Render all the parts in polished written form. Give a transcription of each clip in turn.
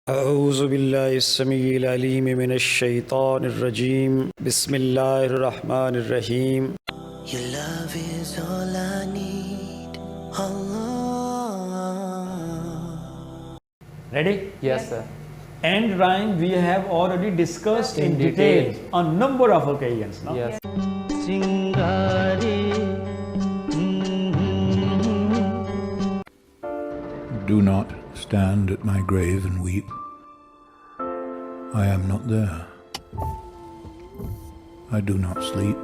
أعوذ بالله السميع العليم من الشيطان الرجيم بسم الله الرحمن الرحيم. Your love is all I need, Allah. Ready? Yes, sir. End rhyme we have already discussed in detail on number of occasions. No? Yes. Do not stand at my grave and weep. I am not there. I do not sleep.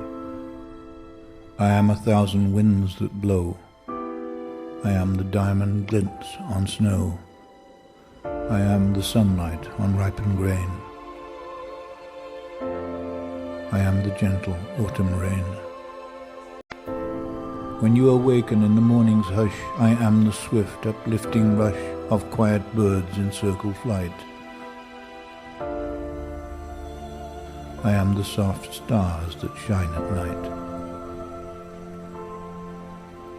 I am 1,000 winds that blow. I am the diamond glints on snow. I am the sunlight on ripened grain. I am the gentle autumn rain. When you awaken in the morning's hush, I am the swift uplifting rush of quiet birds in circle flight. I am the soft stars that shine at night.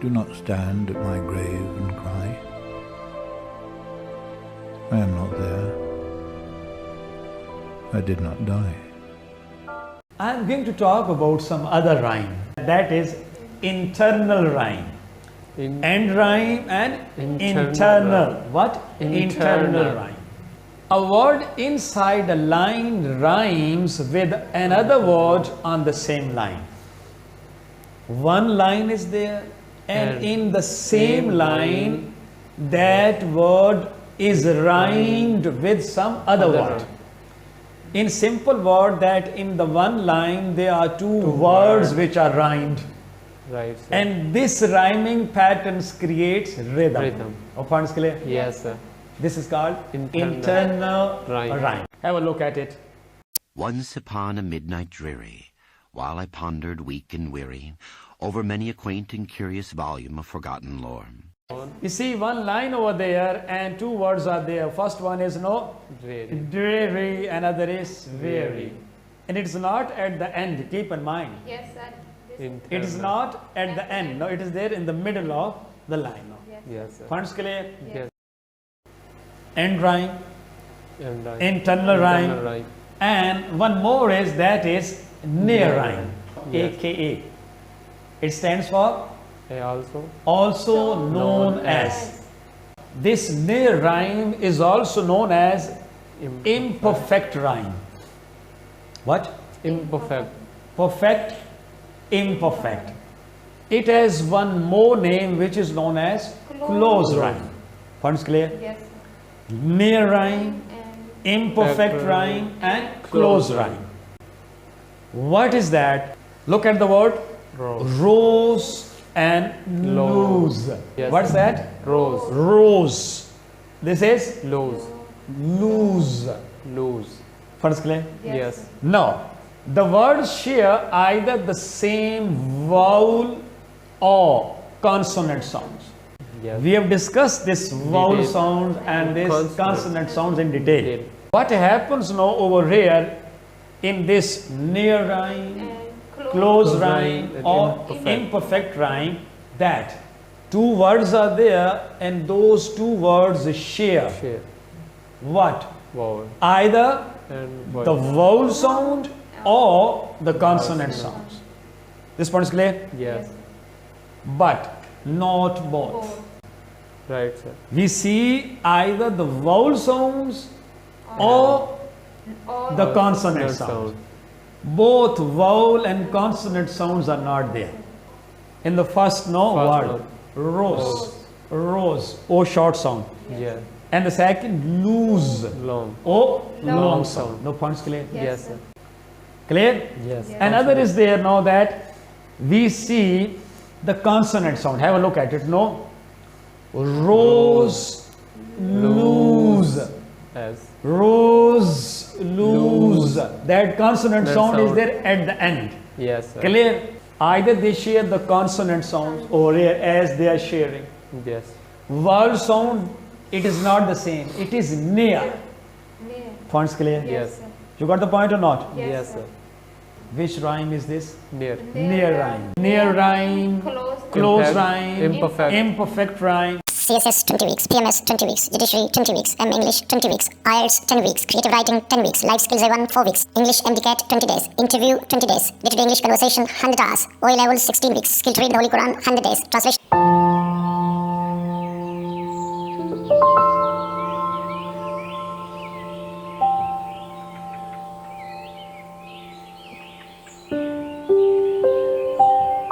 Do not stand at my grave and cry. I am not there. I did not die. I am going to talk about some other rhyme. That is internal rhyme. End rhyme and internal. What? Internal rhyme. A word inside a line rhymes with another word on the same line. One line is there, and in the same line that word is rhymed with some other word. In simple word, that in the one line there are two words which are rhymed. Right, sir. And this rhyming patterns creates rhythm. Open clear? Yes, sir. This is called internal rhyme. Have a look at it. Once upon a midnight dreary, while I pondered weak and weary over many a quaint and curious volume of forgotten lore. You see one line over there and two words are there. First one is dreary, another is weary. And it's not at the end, keep in mind. Yes, sir. It is not at the end. No, it is there in the middle of the line. No. Yes, sir. Points clear? Yes. End rhyme, And internal rhyme, and one more is that is near rhyme, aka. It stands for also known as. This near rhyme is also known as imperfect rhyme. What? Imperfect. Perfect, imperfect. It has one more name which is known as close rhyme. Points clear? Yes. Near rhyme, imperfect rhyme, and close rhyme. What is that? Look at the word rose and lose. Yes. What's that? Rose. Rose. This is Lose. lose. Lose. First clear? Yes. Now, the words share either the same vowel or consonant sounds. Yes. We have discussed this vowel sound and this consonant sounds in detail. What happens now over here in this near rhyme, close rhyme or imperfect rhyme, that two words are there and those two words share what? Vowel. Either And the vowel sound or the consonant sounds. This point is clear? Yes. But not both. Right, sir. We see either the vowel sounds or the consonant sounds. Both vowel and consonant sounds are not there. In the first word, rose, rose, O short sound. Yeah. And the second, lose, Long. O long sound. No points clear? Yes, sir. Clear? Yes. Another is there now that we see the consonant sound. Have a look at it. No? Rose, lose. As. Rose, lose. That consonant sound is there at the end. Yes, sir. Clear? Either they share the consonant sounds over here as they are sharing. Yes. Vowel sound, it is not the same. It is near. Points clear? Yes. You got the point or not? Yes, sir. Which rhyme is this? Near. Near rhyme. Near rhyme. Close Close Impact. rhyme. Imperfect. Imperfect rhyme. CSS 20 weeks, PMS 20 weeks, Judiciary 20 weeks, M English 20 weeks, IELTS 10 weeks, Creative Writing 10 weeks, Life Skills A1 4 weeks, English MDCAT 20 days, Interview 20 days, Day-to-day English Conversation 100 hours, OA Level 16 weeks, Skill to Read the Holy Quran 100 days, Translation.